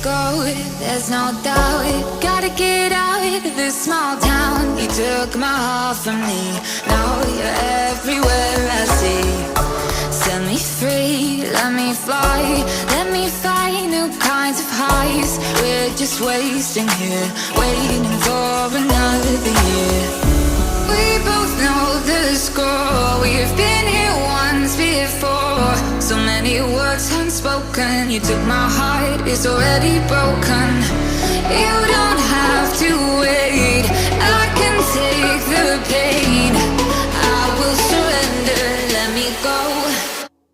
go, there's no doubt. Gotta get out of this small town. You took my heart from me, now you're everywhere I see. Set me free, let me fly, let me find new kinds of highs. We're just wasting here, waiting for another year. We both know the score, we've been here once before. So many words unspoken, you took my heart, it's already broken. You don't have to wait, I can take the pain. I will surrender, let me go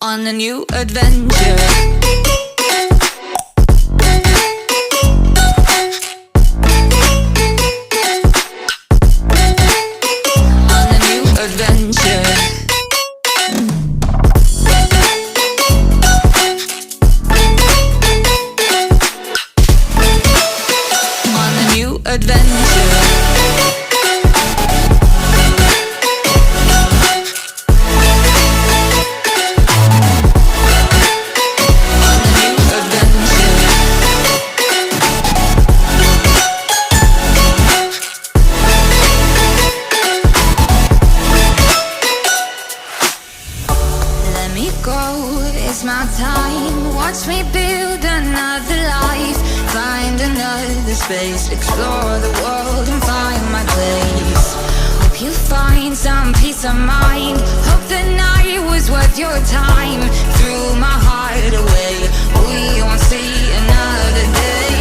on a new adventure. It's my time, watch me build another life. Find another space, explore the world and find my place. Hope you find some peace of mind, hope the night was worth your time. Threw my heart away, we won't see another day.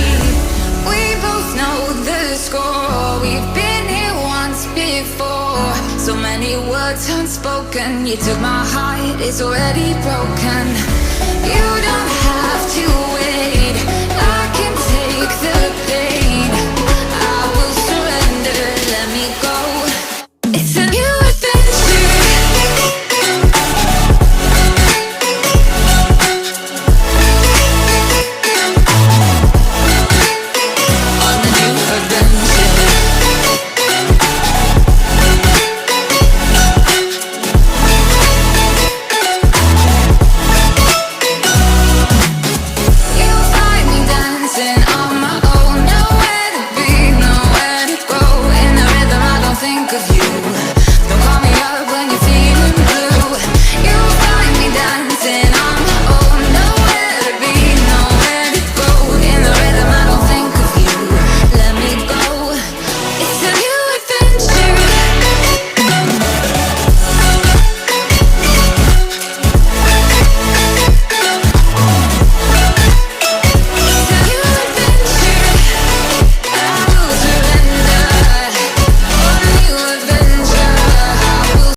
We both know the score, we've been here once before. So many words unspoken, you took my heart, it's already broken. You don't